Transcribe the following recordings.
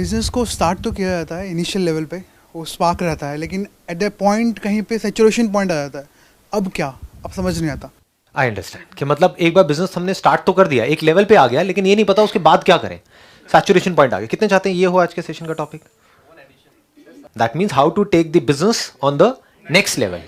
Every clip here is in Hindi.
बिजनेस को स्टार्ट तो किया जाता है इनिशियल लेवल पे, वो स्पार्क रहता है, लेकिन एट द पॉइंट कहीं पे सैचुरेशन पॉइंट आ जाता है। अब क्या, अब समझ नहीं आता। आई अंडरस्टैंड कि मतलब एक बार बिजनेस हमने स्टार्ट तो कर दिया, एक लेवल पे आ गया, लेकिन ये नहीं पता उसके बाद क्या करें। सैचुरेशन पॉइंट आ गया। कितने चाहते हैं ये हो आज के सेशन का topic? That means how to take the business on the next level.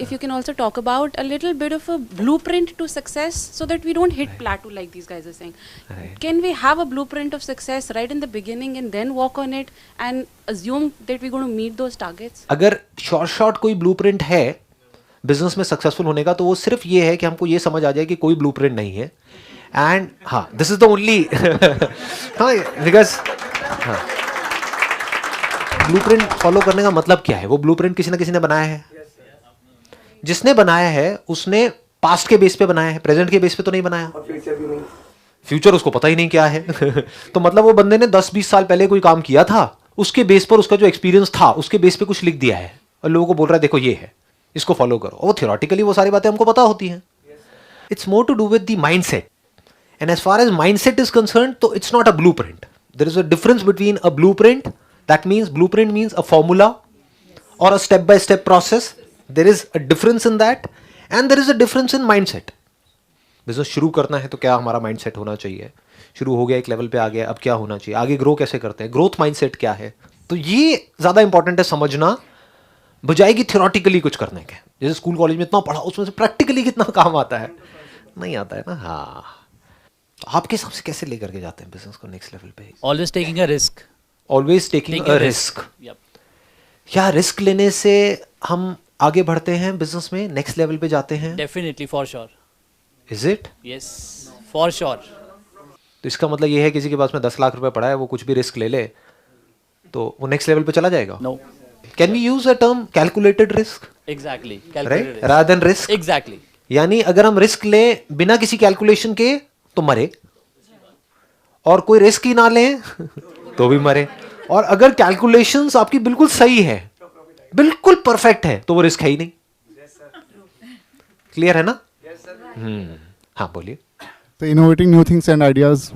If you can also talk about a little bit of a blueprint to success so that we don't hit plateau like these guys are saying. Right. Can we have a blueprint of success right in the beginning and then walk on it and assume that we're going to meet those targets? अगर शॉर्ट कोई ब्लूप्रिंट है बिजनेस में सक्सेसफुल होने का, तो वो सिर्फ ये है कि हमको ये समझ आ जाए कि कोई ब्लूप्रिंट नहीं है. एंड हाँ, दिस इज द ओनली हाँ, बिकॉज ब्लूप्रिंट फॉलो करने का मतलब क्या है? वो ब्लूप्रिंट किसी ना किसी ने बनाया है. जिसने बनाया है उसने पास्ट के बेस पे बनाया है, प्रेजेंट के बेस पे तो नहीं बनाया. फ्यूचर उसको पता ही नहीं क्या है. तो मतलब वो बंदे ने 10-20 साल पहले कोई काम किया था, उसके बेस पर उसका जो एक्सपीरियंस था उसके बेस पे कुछ लिख दिया है और लोगों को बोल रहा है देखो ये है, इसको फॉलो करो. और थियोरेटिकली वो सारी बातें हमको पता होती हैं. It's more to do with the mindset. And as far as mindset is concern, तो it's not a blueprint. There is a difference between a blueprint, that means blueprint means a formula और a step by step process. There is a difference in that and there is a difference in mindset. Business शुरू करना है तो क्या हमारा माइंडसेट होना चाहिए? शुरू हो गया, एक लेवल पे आ गया, अब क्या होना चाहिए? आगे ग्रो कैसे करते हैं? ग्रोथ माइंडसेट क्या है? तो ये ज़्यादा इंपॉर्टेंट है समझना, बजाय कि थियोरेटिकली कुछ करने के. जैसे स्कूल कॉलेज में इतना पढ़ा, उसमें से प्रैक्टिकली कितना काम आता है? नहीं आता है ना. हाँ, आपके हिसाब से कैसे लेकर के जाते हैं बिजनेस को नेक्स्ट लेवल पे? Always taking a risk. Always taking a risk. Yep. क्या रिस्क लेने से हम आगे बढ़ते हैं बिजनेस में, नेक्स्ट लेवल पे जाते हैं? Definitely, for sure. Is it? Yes, for sure. तो इसका मतलब ये है किसी के पास में 10 लाख रुपए पड़ा है, वो कुछ भी रिस्क ले ले तो वो नेक्स्ट लेवल पे चला जाएगा. No. Can we use a term calculated risk, Exactly. Right, Calculated risk. Rather than risk? Exactly. यानी अगर हम रिस्क लें बिना किसी कैलकुलेशन के तो मरे, और कोई रिस्क ही ना लें तो भी मरे. और अगर कैलकुलेशंस आपकी बिल्कुल सही है, बिल्कुल परफेक्ट है, तो वो रिस्क है ही नहीं. क्लियर है ना? हाँ बोलिए. तो innovating new things and ideas,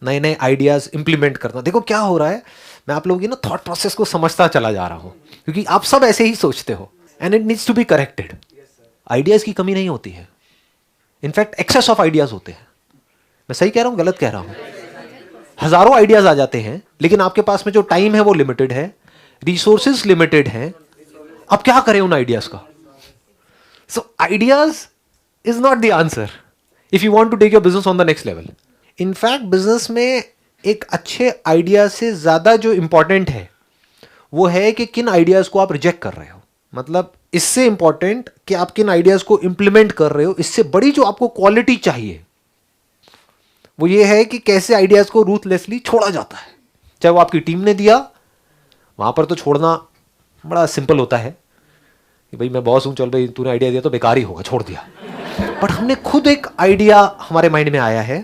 नए नए आइडियाज इंप्लीमेंट करना. देखो क्या हो रहा है, मैं आप लोगों की ना थॉट प्रोसेस को समझता चला जा रहा हूं, क्योंकि आप सब ऐसे ही सोचते हो and it needs to be corrected. Ideas की कमी नहीं होती है, इनफैक्ट एक्सेस ऑफ आइडियाज होते हैं. मैं सही कह रहा हूं, गलत कह रहा हूं? हजारों आइडियाज आ जाते हैं, लेकिन आपके पास में जो टाइम है वो लिमिटेड है, रिसोर्सेज लिमिटेड हैं. अब क्या करें उन आइडियाज का? So ideas is not the answer if you want to take your business on the next level. In fact business में एक अच्छे आइडिया से ज्यादा जो इंपॉर्टेंट है वो है कि किन आइडियाज को आप रिजेक्ट कर रहे हो. मतलब इससे इंपॉर्टेंट कि आप किन आइडियाज को इंप्लीमेंट कर रहे हो, इससे बड़ी जो आपको क्वालिटी चाहिए वो ये है कि कैसे आइडियाज को रूथलेसली छोड़ा जाता है. चाहे वो आपकी टीम ने दिया, वहां पर तो छोड़ना बड़ा सिंपल होता है कि भाई मैं बॉस हूं, चल भाई तूने आइडिया दिया तो बेकार ही होगा, छोड़ दिया. बट हमने खुद एक आइडिया हमारे माइंड में आया है,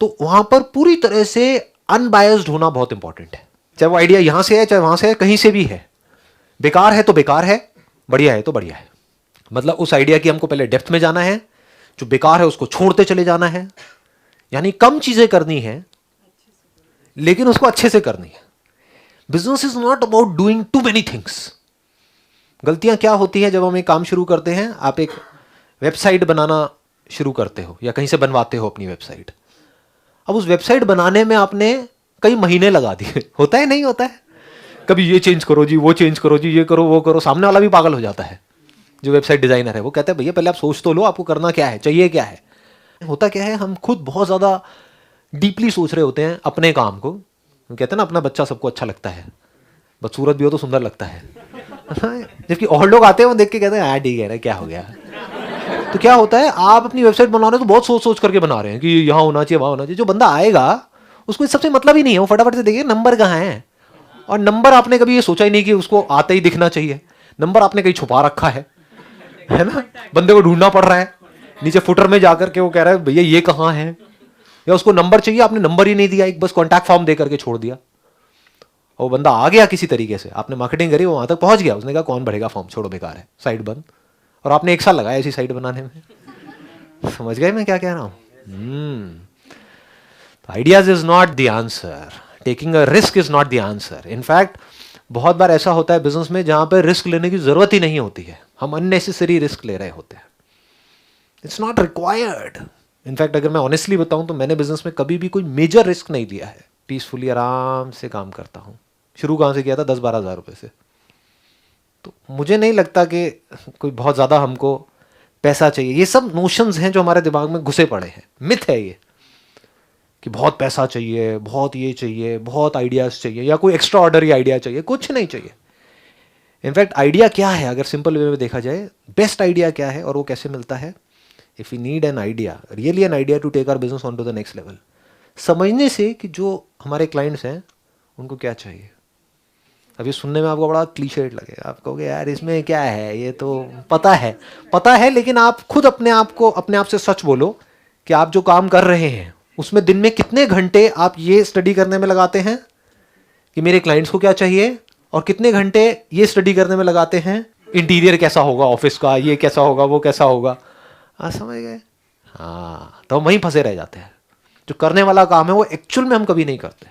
तो वहां पर पूरी तरह से अनबायस्ड होना बहुत इंपॉर्टेंट है. चाहे वो आइडिया यहां से है, चाहे वहां से है, कहीं से भी है. बेकार है तो बेकार है, बढ़िया है तो बढ़िया है. मतलब उस आइडिया की हमको पहले डेप्थ में जाना है, जो बेकार है उसको छोड़ते चले जाना है. यानी कम चीजें करनी है लेकिन उसको अच्छे से करनी है. Business is not about doing too many things. गलतियां क्या होती है जब हम एक काम शुरू करते हैं? आप एक वेबसाइट बनाना शुरू करते हो या कहीं से बनवाते हो अपनी वेबसाइट. अब उस वेबसाइट बनाने में आपने कई महीने लगा दिए. होता है नहीं होता है? कभी ये चेंज करो जी, वो चेंज करो जी, ये करो वो करो. सामने वाला भी पागल हो जाता है जो वेबसाइट डिजाइनर है. वो कहता है भैया पहले आप सोच तो लो, आपको करना क्या है, चाहिए क्या है. होता क्या है, हम खुद बहुत ज्यादा डीपली सोच रहे होते हैं अपने काम को. कहते हैं ना अपना बच्चा सबको अच्छा लगता है, बदसूरत भी हो तो सुंदर लगता है. जबकि और लोग आते हैं वो देख के कहते हैं हाँ ठीक है, क्या हो गया. तो क्या होता है, आप अपनी वेबसाइट बना रहे हो तो बहुत सोच सोच करके बना रहे हैं कि यहाँ होना चाहिए, वहां होना चाहिए. जो बंदा आएगा उसको इस सबसे मतलब ही नहीं है. वो फटाफट से देखिए नंबर कहाँ है, और नंबर आपने कभी ये सोचा ही नहीं कि उसको आते ही दिखना चाहिए. नंबर आपने कहीं छुपा रखा है ना. बंदे को ढूंढना पड़ रहा है नीचे फुटर में जाकर के. वो कह रहा है भैया ये कहाँ है, या उसको नंबर चाहिए, आपने नंबर ही नहीं दिया, एक बस कॉन्टैक्ट फॉर्म दे करके छोड़ दिया. वो बंदा आ गया किसी तरीके से, आपने मार्केटिंग करी, वो वहां तक पहुंच गया, उसने कहा कौन भरेगा फॉर्म, छोड़ो बेकार है, साइट बंद. और आपने 1 साल लगाया ऐसी साइट बनाने में. समझ गए मैं क्या कह रहा हूं? Ideas is not the answer. Taking a risk is not the answer. In fact बहुत बार ऐसा होता है बिजनेस में जहां पर रिस्क लेने की जरूरत ही नहीं होती है, हम अननेसेसरी रिस्क ले रहे होते हैं. It's not required. इनफैक्ट अगर मैं ऑनेस्टली बताऊं तो मैंने बिजनेस में कभी भी कोई मेजर रिस्क नहीं लिया है. पीसफुली आराम से काम करता हूं. शुरू कहां से किया था? 10-12 हज़ार रुपए से. तो मुझे नहीं लगता कि कोई बहुत ज़्यादा हमको पैसा चाहिए. ये सब नोशंस हैं जो हमारे दिमाग में घुसे पड़े हैं. मिथ है ये कि बहुत पैसा चाहिए, बहुत ये चाहिए, बहुत आइडियाज़ चाहिए, या कोई एक्स्ट्रा ऑर्डनरी आइडिया चाहिए. कुछ नहीं चाहिए. इनफैक्ट आइडिया क्या है अगर सिंपल वे में देखा जाए, बेस्ट आइडिया क्या है और वो कैसे मिलता है? If you need an idea, really an idea to take our business on to the next level, समझने से कि जो हमारे क्लाइंट्स हैं उनको क्या चाहिए. अभी सुनने में आपको बड़ा क्लीशेड लगेगा, आप कहोगे यार इसमें क्या है, ये तो पता है, लेकिन आप खुद अपने आप से सच बोलो कि आप जो काम कर रहे हैं उसमें दिन में कितने घंटे आप ये स्टडी करने में लगाते हैं कि मेरे क्लाइंट्स को क्या चाहिए, और कितने घंटे ये स्टडी करने में लगाते हैं इंटीरियर कैसा होगा ऑफिस का, ये कैसा होगा, वो कैसा होगा. समझ गए? हाँ, तो हम वहीं फंसे रह जाते हैं. जो करने वाला काम है वो एक्चुअल में हम कभी नहीं करते.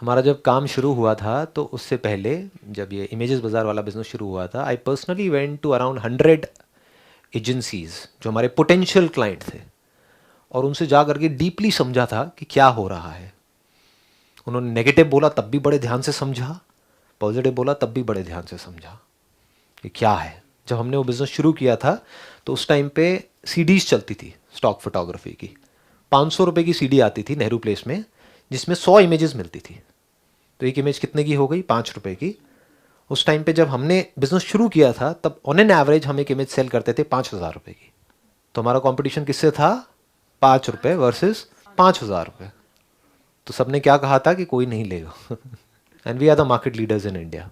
हमारा जब काम शुरू हुआ था तो उससे पहले जब ये इमेजेस बाजार वाला बिजनेस शुरू हुआ था, I personally went to around 100 agencies जो हमारे पोटेंशियल क्लाइंट थे, और उनसे जा करके डीपली समझा था कि क्या हो रहा है. उन्होंने नेगेटिव बोला तब भी बड़े ध्यान से समझा, पॉजिटिव बोला तब भी बड़े ध्यान से समझा कि क्या है. जब हमने वो बिज़नेस शुरू किया था तो उस टाइम पे सीडीज़ चलती थी स्टॉक फोटोग्राफी की. 500 रुपये की सीडी आती थी नेहरू प्लेस में, जिसमें 100 इमेजेस मिलती थी. तो एक इमेज कितने की हो गई? 5 रुपये की. उस टाइम पे जब हमने बिजनेस शुरू किया था तब ऑन एन एवरेज हम एक इमेज सेल करते थे 5,000 रुपये की. तो हमारा कंपटीशन किससे था? 5 रुपये वर्सेस 5,000 रुपये. तो सबने क्या कहा था कि कोई नहीं लेगा. And we are the market leaders in India.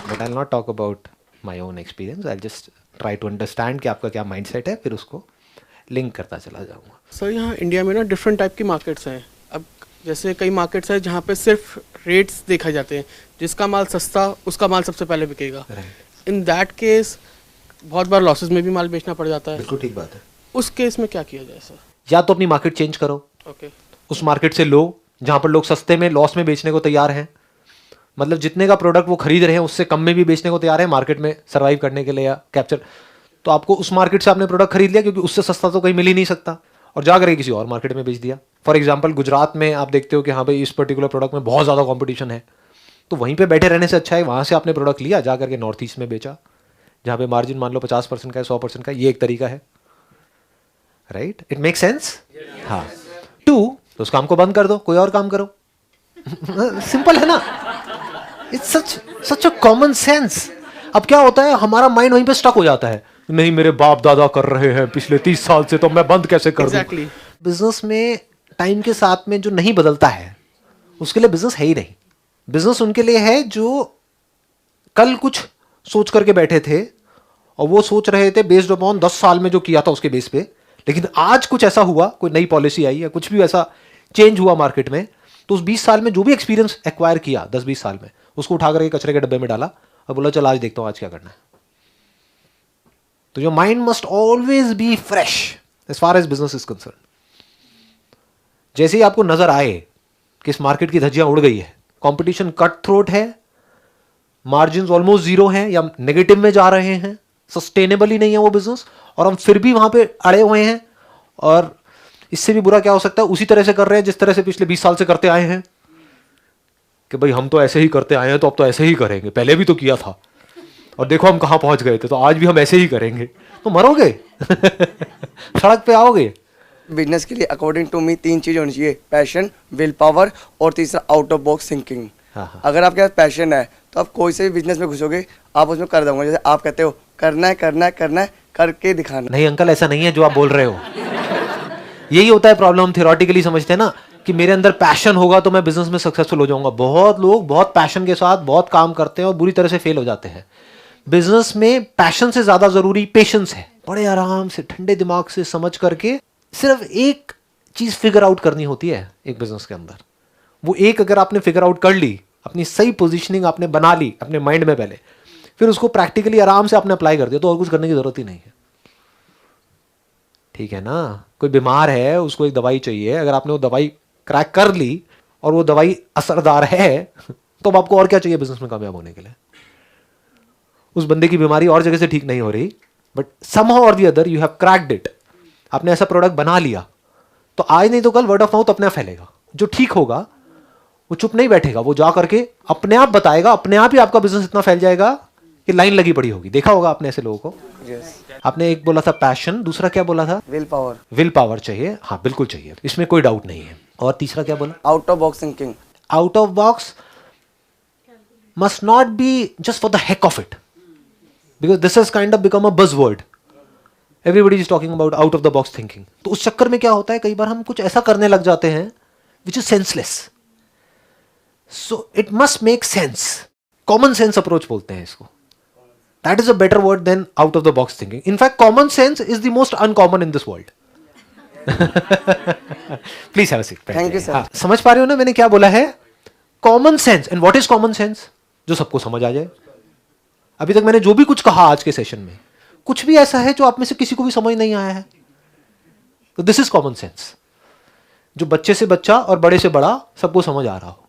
But I will not talk about my own experience. I just try to understand कि आपका क्या माइंडसेट है, फिर उसको लिंक करता चला जाऊँगा. सर यहाँ इंडिया में ना डिफरेंट टाइप की मार्केट्स हैं. अब जैसे कई मार्केट्स हैं जहाँ पे सिर्फ रेट्स देखा जाते हैं, जिसका माल सस्ता उसका माल सबसे पहले बिकेगा. इन दैट केस बहुत बार लॉसेस में भी माल बेचना पड़ जाता है. बिल्कुल ठीक बात है. उस केस में क्या किया जाए सर? या तो अपनी मार्केट चेंज करो. ओके. उस मार्केट से लो जहाँ पर लोग सस्ते में लॉस में बेचने को तैयार हैं. मतलब जितने का प्रोडक्ट वो खरीद रहे हैं उससे कम में भी बेचने को तैयार है मार्केट में सर्वाइव करने के लिए या कैप्चर. तो आपको उस मार्केट से आपने प्रोडक्ट खरीद लिया क्योंकि उससे सस्ता तो कहीं मिल ही नहीं सकता, और जाकर किसी और मार्केट में बेच दिया. फॉर एग्जांपल गुजरात में आप देखते हो कि हाँ भाई इस पर्टिकुलर प्रोडक्ट में बहुत ज़्यादा कंपटीशन है, तो वहीं पे बैठे रहने से अच्छा है वहाँ से आपने प्रोडक्ट लिया, जा करके नॉर्थ ईस्ट में बेचा जहाँ पे मार्जिन मान लो 50% का है, 100% का. ये एक तरीका है. राइट? It make sense. हाँ. 2, तो उस काम को बंद कर दो, कोई और काम करो. सिंपल है ना. It's such a common sense. अब क्या होता है, हमारा माइंड वहीं पे स्टक हो जाता है, नहीं मेरे बाप दादा कर रहे हैं पिछले 30 साल से, तो मैं बंद कैसे कर दूं. बिजनेस में टाइम के साथ में जो नहीं बदलता है उसके लिए बिजनेस है ही नहीं. बिजनेस उनके लिए है जो कल कुछ सोच करके बैठे थे और वो सोच रहे थे बेस्ड अपॉन 10 साल में जो किया था उसके बेस पे, लेकिन आज कुछ ऐसा हुआ, कोई नई पॉलिसी आई या कुछ भी ऐसा चेंज हुआ मार्केट में, तो उस 20 साल में जो भी एक्सपीरियंस एक्वायर किया 10-20 साल में, उसको उठा करके कचरे के डब्बे में डाला और बोला चल आज देखता हूं आज क्या करना है. तो your mind must always be fresh as far as business is concern. जैसे ही आपको नजर आए कि इस मार्केट की धज्जियां उड़ गई है, कंपटीशन कट थ्रोट है, मार्जिन ऑलमोस्ट जीरो हैं या नेगेटिव में जा रहे हैं, सस्टेनेबल ही नहीं है वो बिजनेस, और हम फिर भी वहां पे अड़े हुए हैं, और इससे भी बुरा क्या हो सकता है, उसी तरह से कर रहे हैं जिस तरह से पिछले 20 साल से करते आए हैं कि भाई हम तो ऐसे ही करते आए हैं तो अब तो ऐसे ही करेंगे, पहले भी तो किया था और देखो हम कहां पहुंच गए थे, तो आज भी हम ऐसे ही करेंगे. तो मरोगे. सड़क पे आओगे. बिजनेस के लिए अकॉर्डिंग टू मी 3 चीज़ होनी चाहिए: पैशन, विल पावर और तीसरा आउट ऑफ बॉक्स थिंकिंग. अगर आपके पास पैशन है तो आप कोई से भी बिजनेस में घुसोगे, आप उसमें कर दोगे. जैसे आप कहते हो करना है करके दिखाना. नहीं अंकल, ऐसा नहीं है जो आप बोल रहे हो. यही होता है प्रॉब्लम. हम थियोरेटिकली समझते हैं ना कि मेरे अंदर पैशन होगा तो मैं बिजनेस में सक्सेसफुल हो जाऊंगा. बहुत लोग बहुत पैशन के साथ बहुत काम करते हैं और बुरी तरह से फेल हो जाते हैं. बिजनेस में पैशन से ज्यादा जरूरी पेशेंस है. बड़े आराम से ठंडे दिमाग से समझ करके सिर्फ एक चीज फिगर आउट करनी होती है एक बिजनेस के अंदर. वो एक अगर आपने फिगर आउट कर ली, अपनी सही पोजीशनिंग आपने बना ली अपने माइंड में पहले, फिर उसको प्रैक्टिकली आराम से आपने अप्लाई कर दिया, तो और कुछ करने की जरूरत ही नहीं है. ठीक है ना, कोई बीमार है उसको एक दवाई चाहिए, अगर आपने वो दवाई क्रैक कर ली और वो दवाई असरदार है तो अब आपको और क्या चाहिए बिजनेस में कामयाब होने के लिए? उस बंदे की बीमारी और जगह से ठीक नहीं हो रही, बट समहाउ और the other you have cracked it, आपने ऐसा प्रोडक्ट बना लिया, तो आज नहीं तो कल वर्ड ऑफ माउथ अपने आप फैलेगा। जो ठीक होगा वो चुप नहीं बैठेगा, वो जा करके अपने आप बताएगा, अपने आप ही आपका बिजनेस इतना फैल जाएगा कि लाइन लगी पड़ी होगी। देखा होगा आपने ऐसे लोगों को। आपने एक बोला था पैशन, दूसरा क्या बोला था? Will power. विल पावर चाहिए, हाँ बिल्कुल चाहिए, इसमें कोई डाउट नहीं है। और तीसरा क्या बोला? Out of box thinking. Out of box must not be just for the heck of it, because this has kind of become a buzzword. Everybody is talking about out of the box thinking. तो उस चक्कर में क्या होता है, कई बार हम कुछ ऐसा करने लग जाते हैं which is senseless. So it must make sense. Common sense approach बोलते हैं इसको. That is a better word than out of the box thinking. In fact, common sense is the most uncommon in this world. Please have a seat. Thank you, sir. हाँ, समझ पा रहे हो ना मैंने क्या बोला है? Common sense. And what is common sense? जो सबको समझ आ जाए। अभी तक मैंने जो भी कुछ कहा आज के सेशन में, कुछ भी ऐसा है जो आप में से किसी को भी समझ नहीं आया है, तो दिस इज कॉमन सेंस, जो बच्चे से बच्चा और बड़े से बड़ा सबको समझ आ रहा हो।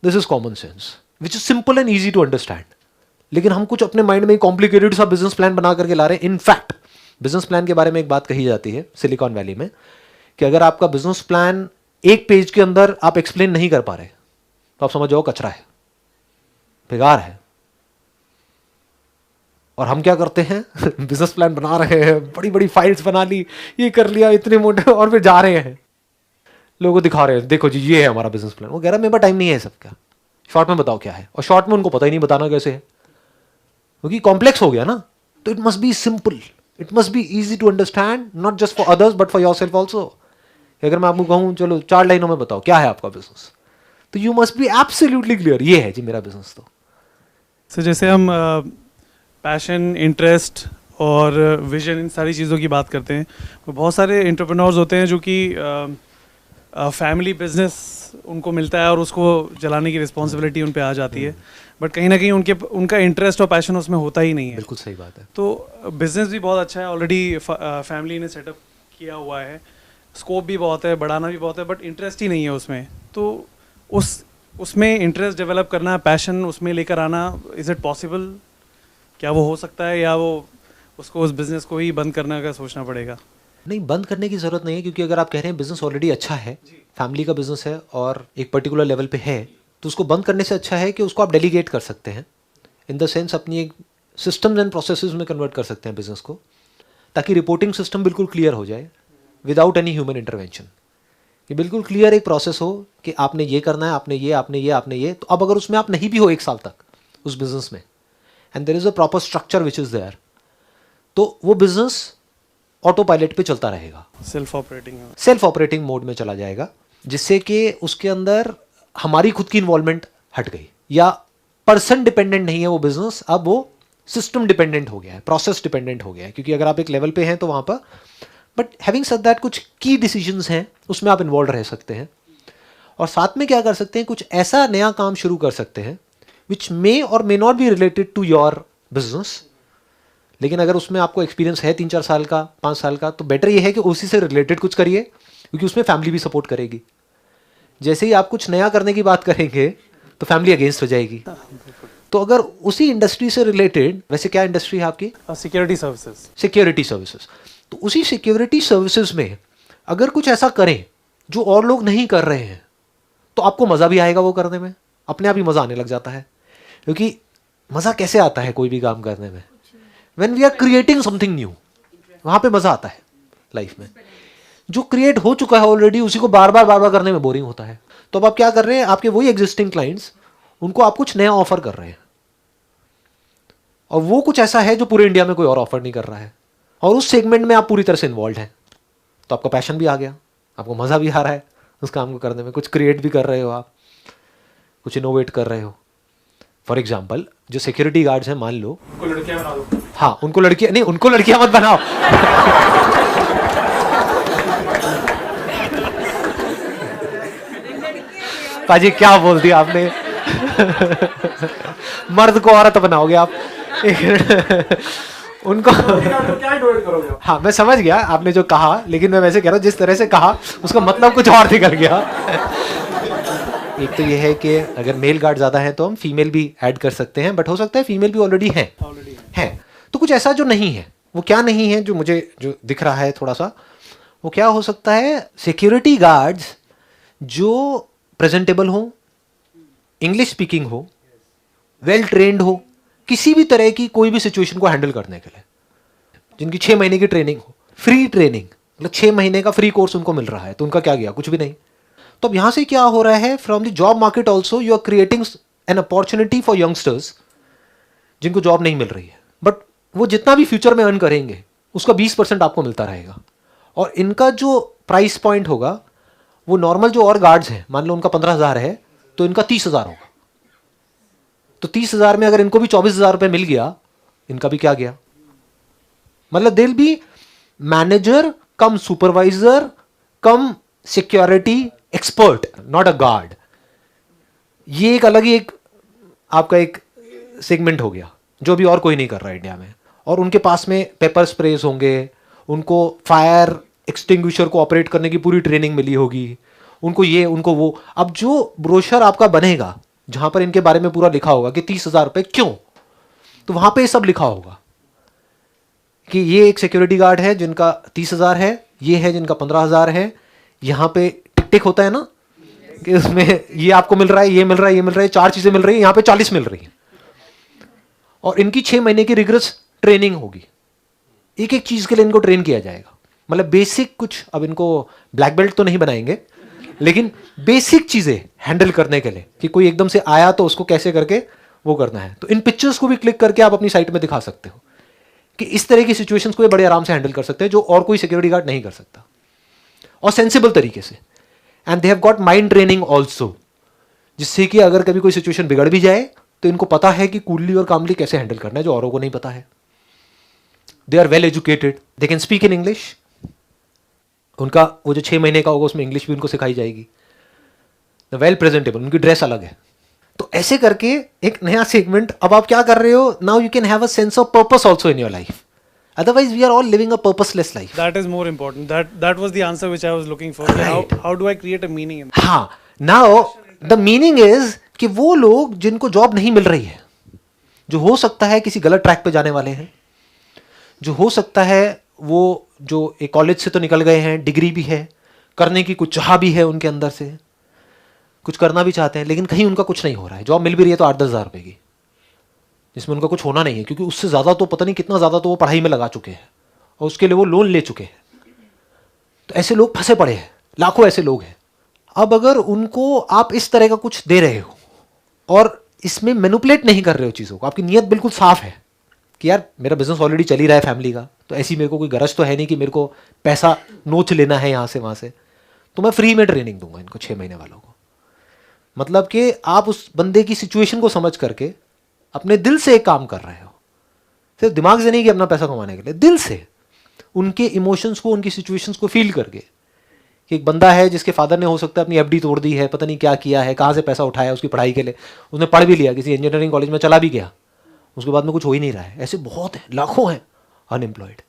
This is common sense which is simple and easy to understand. लेकिन हम कुछ अपने माइंड में कॉम्प्लिकेटेड सा बिजनेस प्लान बना करके ला रहे हैं। इनफैक्ट बिजनेस प्लान के बारे में एक बात कही जाती है सिलिकॉन वैली में, कि अगर आपका बिजनेस प्लान एक पेज के अंदर आप एक्सप्लेन नहीं कर पा रहे तो आप समझ जाओ कचरा है, बेकार है। और हम क्या करते हैं बिजनेस प्लान बना रहे हैं, बड़ी बड़ी फाइल्स बना ली, ये कर लिया, इतने मोटे, और फिर जा रहे हैं लोगों को दिखा रहे हैं, देखो जी ये है हमारा बिजनेस प्लान। वो कह रहा है मेरे पास टाइम नहीं है सबका, शॉर्ट में बताओ क्या है। और शॉर्ट में उनको पता ही नहीं बताना कैसे है, क्योंकि कॉम्प्लेक्स हो गया ना। तो it must be simple, it must be easy to understand, not just for others but for yourself also. अगर मैं आपको कहूं चलो 4 लाइनों में बताओ क्या है आपका बिजनेस, तो you must be absolutely clear, ये है जी मेरा बिजनेस। तो सर जैसे हम पैशन, इंटरेस्ट और विजन, इन सारी चीज़ों की बात करते हैं, तो बहुत सारे एंटरप्रेन्योर्स होते हैं जो कि फैमिली बिजनेस उनको मिलता है और उसको चलाने की रिस्पॉन्सिबिलिटी उन पे आ जाती है, बट कहीं ना कहीं उनका इंटरेस्ट और पैशन उसमें होता ही नहीं है। बिल्कुल सही बात है। तो बिजनेस भी बहुत अच्छा है, ऑलरेडी फैमिली ने सेटअप किया हुआ है, स्कोप भी बहुत है, बढ़ाना भी बहुत है, बट इंटरेस्ट ही नहीं है उसमें। तो उसमें इंटरेस्ट डेवलप करना, पैशन उसमें लेकर आना, इज़ इट पॉसिबल? क्या वो हो सकता है, या वो उसको उस बिज़नेस को ही बंद करने का सोचना पड़ेगा? नहीं, बंद करने की ज़रूरत नहीं है, क्योंकि अगर आप कह रहे हैं बिजनेस ऑलरेडी अच्छा है, फैमिली का बिजनेस है और एक पर्टिकुलर लेवल पे है, तो उसको बंद करने से अच्छा है कि उसको आप डेलीगेट कर सकते हैं, इन द सेंस अपनी एक सिस्टम्स एंड प्रोसेसेस में कन्वर्ट कर सकते हैं बिजनेस को, ताकि रिपोर्टिंग सिस्टम बिल्कुल क्लियर हो जाए विदाउट एनी ह्यूमन इंटरवेंशन। कि बिल्कुल क्लियर एक प्रोसेस हो कि आपने ये करना है, आपने ये। तो अब अगर उसमें आप नहीं भी हो 1 साल तक उस बिजनेस में, and there is a proper structure which is there, तो वो बिजनेस ऑटो पायलट पे चलता रहेगा, सेल्फ ऑपरेटिंग मोड में चला जाएगा, जिससे कि उसके अंदर हमारी खुद की इन्वॉल्वमेंट हट गई, या पर्सन डिपेंडेंट नहीं है वो बिजनेस, अब वो सिस्टम डिपेंडेंट हो गया है, प्रोसेस डिपेंडेंट हो गया है। क्योंकि अगर आप एक लेवल पे हैं तो वहाँ पर, बट हैविंग सेड दैट, कुछ की डिसीजंस हैं उसमें आप इन्वॉल्व रह सकते हैं, और साथ में क्या कर सकते हैं, कुछ ऐसा नया काम शुरू कर सकते हैं विच मे और may not be related to your business, लेकिन अगर उसमें आपको एक्सपीरियंस है 3-4 साल का, 5 साल का, तो बेटर ये है कि उसी से रिलेटेड कुछ करिए, क्योंकि उसमें फैमिली भी सपोर्ट करेगी। जैसे ही आप कुछ नया करने की बात करेंगे तो फैमिली अगेंस्ट हो जाएगी। तो अगर उसी इंडस्ट्री से रिलेटेड, वैसे क्या इंडस्ट्री है आपकी? Security services. Security services. तो उसी सिक्योरिटी सर्विसेज में अगर कुछ ऐसा करें जो और लोग नहीं कर रहे हैं, तो आपको मज़ा भी आएगा वो करने में, अपने आप ही मज़ा आने लग जाता है। क्योंकि मज़ा कैसे आता है कोई भी काम करने में? When we are creating something new, वहाँ पे मज़ा आता है लाइफ में। जो क्रिएट हो चुका है ऑलरेडी, उसी को बार बार करने में बोरिंग होता है। तो अब आप क्या कर रहे हैं, आपके वही एग्जिस्टिंग क्लाइंट्स, उनको आप कुछ नया ऑफर कर रहे हैं, और वो कुछ ऐसा है जो पूरे इंडिया में कोई और ऑफर नहीं कर रहा है, और उस सेगमेंट में आप पूरी तरह से इन्वॉल्व हैं। तो आपका पैशन भी आ गया, आपको मज़ा भी आ रहा है उस काम को करने में, कुछ क्रिएट भी कर रहे हो आप, कुछ इनोवेट कर रहे हो। फॉर एग्जाम्पल, जो सिक्योरिटी गार्ड्स हैं, मान लो उनको लड़कियां बना दो। हाँ, उनको लड़कियां नहीं, उनको लड़कियां मत बनाओ। पाजी क्या बोल दिया आपने? मर्द को औरत बनाओगे आप? उनको हाँ मैं समझ गया आपने जो कहा, लेकिन मैं वैसे कह रहा हूँ जिस तरह से कहा उसका मतलब कुछ और निकल गया। एक तो ये है कि अगर मेल गार्ड ज्यादा है तो हम फीमेल भी ऐड कर सकते हैं, बट हो सकता है फीमेल भी ऑलरेडी है। तो कुछ ऐसा जो नहीं है, वो क्या नहीं है जो मुझे जो दिख रहा है थोड़ा सा, वो क्या हो सकता है, सिक्योरिटी गार्ड्स जो प्रेजेंटेबल हो, इंग्लिश स्पीकिंग हो, वेल ट्रेंड हो, किसी भी तरह की कोई भी सिचुएशन को हैंडल करने के लिए, जिनकी 6 महीने की ट्रेनिंग हो, फ्री ट्रेनिंग, मतलब 6 महीने का फ्री कोर्स उनको मिल रहा है, तो उनका क्या गया, कुछ भी नहीं। तो अब यहां से क्या हो रहा है, from the job market also you are creating an opportunity for youngsters जिनको जॉब नहीं मिल रही है, बट वो जितना भी फ्यूचर में अर्न करेंगे उसका 20% आपको मिलता रहेगा। और इनका जो प्राइस पॉइंट होगा वो नॉर्मल जो और गार्ड्स हैं, मान लो उनका 15,000 है तो इनका 30,000 होगा। तो 30,000 में अगर इनको भी 24,000 रुपये मिल गया, इनका भी क्या गया, मतलब they will be manager come supervisor come security expert, not a guard. ये एक अलग ही एक आपका एक सेगमेंट हो गया जो भी और कोई नहीं कर रहा है इंडिया में। और उनके पास में पेपर स्प्रेज होंगे, उनको फायर एक्सटिंग्विशर को ऑपरेट करने की पूरी ट्रेनिंग मिली होगी, उनको ये उनको वो। अब जो ब्रोशर आपका बनेगा जहां पर इनके बारे में पूरा लिखा होगा कि 30,000 रुपये क्यों, तो वहां पे ये सब लिखा होगा कि ये एक सिक्योरिटी गार्ड है जिनका 30,000 है, ये है जिनका 15,000 है। यहां पे टिक टिक होता है ना कि उसमें ये आपको मिल रहा है, ये मिल रहा है, ये मिल रहा है, 4 चीजें मिल रही है, यहां पे 40 मिल रही है। और इनकी 6 महीने की रिग्रेस ट्रेनिंग होगी, एक एक चीज के लिए इनको ट्रेन किया जाएगा। मतलब बेसिक कुछ, अब इनको ब्लैक बेल्ट तो नहीं बनाएंगे, लेकिन बेसिक चीजें हैंडल करने के लिए कि कोई एकदम से आया तो उसको कैसे करके वो करना है। तो इन पिक्चर्स को भी क्लिक करके आप अपनी साइट में दिखा सकते हो कि इस तरह की सिचुएशंस को ये बड़े आराम से हैंडल कर सकते हैं जो और कोई सिक्योरिटी गार्ड नहीं कर सकता, और सेंसिबल तरीके से। And they have got mind training also, जिससे कि अगर कभी कोई सिचुएशन बिगड़ भी जाए तो इनको पता है कि कूलली और कामली कैसे हैंडल करना है, जो औरों को नहीं पता है। They are well educated, they can speak in English. उनका वो जो 6 महीने का होगा उसमें इंग्लिश भी उनको सिखाई जाएगी। वेल प्रेजेंटेबल, उनकी ड्रेस अलग है। तो ऐसे करके एक नया सेगमेंट, अब आप क्या कर रहे हो, now you can have a sense of purpose also in your life. Otherwise, we are all living a purposeless life. That is more important. That was the answer which I was looking for. Right. How do I create a meaning in? हाँ, now the meaning is कि वो लोग जिनको जॉब नहीं मिल रही है, जो हो सकता है किसी गलत ट्रैक पे जाने वाले हैं, जो हो सकता है वो जो एक कॉलेज से तो निकल गए हैं, डिग्री भी है, करने की कुछ चाह भी है उनके अंदर से, कुछ करना भी चाहते हैं, लेकिन कहीं उनका कुछ नहीं हो रहा है। जॉब मिल भी रही है तो 8-10 हज़ार रुपये की, जिसमें उनका कुछ होना नहीं है, क्योंकि उससे ज़्यादा तो पता नहीं कितना ज़्यादा तो वो पढ़ाई में लगा चुके हैं और उसके लिए वो लोन ले चुके हैं। तो ऐसे लोग फंसे पड़े हैं, लाखों ऐसे लोग हैं। अब अगर उनको आप इस तरह का कुछ दे रहे हो और इसमें मैनिपुलेट नहीं कर रहे हो चीज़ों को, आपकी नीयत बिल्कुल साफ है कि यार मेरा बिजनेस ऑलरेडी चल ही रहा है फैमिली का, तो ऐसी मेरे को कोई गरज तो है नहीं कि मेरे को पैसा नोच लेना है यहाँ से वहाँ से, तो मैं फ्री में ट्रेनिंग दूंगा इनको 6 महीने वालों को। मतलब कि आप उस बंदे की सिचुएशन को समझ करके अपने दिल से एक काम कर रहे हो, सिर्फ दिमाग से नहीं कि अपना पैसा कमाने के लिए, दिल से उनके इमोशंस को, उनकी सिचुएशंस को फील करके। कि एक बंदा है जिसके फादर ने हो सकता है अपनी एफडी तोड़ दी है, पता नहीं क्या किया है, कहाँ से पैसा उठाया उसकी पढ़ाई के लिए, उसने पढ़ भी लिया, किसी इंजीनियरिंग कॉलेज में चला भी गया, उसके बाद में कुछ हो ही नहीं रहा है। ऐसे बहुत हैं, लाखों हैं अनएम्प्लॉयड।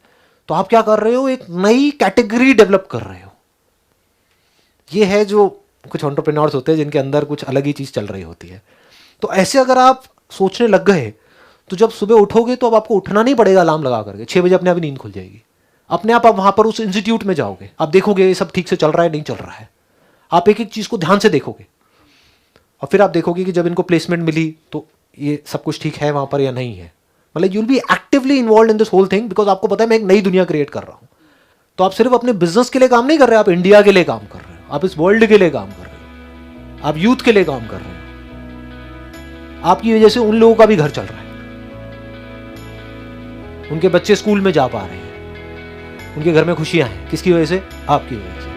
तो आप क्या कर रहे हो, एक नई कैटेगरी डेवलप कर रहे हो। ये है जो कुछ एंटरप्रेन्योर्स होते हैं जिनके अंदर कुछ अलग ही चीज़ चल रही होती है। तो ऐसे अगर आप सोचने लग गए तो जब सुबह उठोगे तो अब आपको उठना नहीं पड़ेगा अलार्म लगा करके, 6 बजे अपने आप ही नींद खुल जाएगी। अपने आप वहां पर उस इंस्टीट्यूट में जाओगे, आप देखोगे ये सब ठीक से चल रहा है नहीं चल रहा है, आप एक एक चीज़ को ध्यान से देखोगे और फिर आप देखोगे कि जब इनको प्लेसमेंट मिली तो ये सब कुछ ठीक है वहां पर या नहीं है। मतलब you will be actively involve in this whole thing, because आपको पता है मैं एक नई दुनिया क्रिएट कर रहा हूं। तो आप सिर्फ अपने बिजनेस के लिए काम नहीं कर रहे, आप इंडिया के लिए काम कर रहे हो, आप इस वर्ल्ड के लिए काम कर रहे हो, आप यूथ के लिए काम कर रहे हो। आपकी वजह से उन लोगों का भी घर चल रहा है, उनके बच्चे स्कूल में जा पा रहे हैं, उनके घर में खुशियां हैं। किसकी वजह से? आपकी वजह से।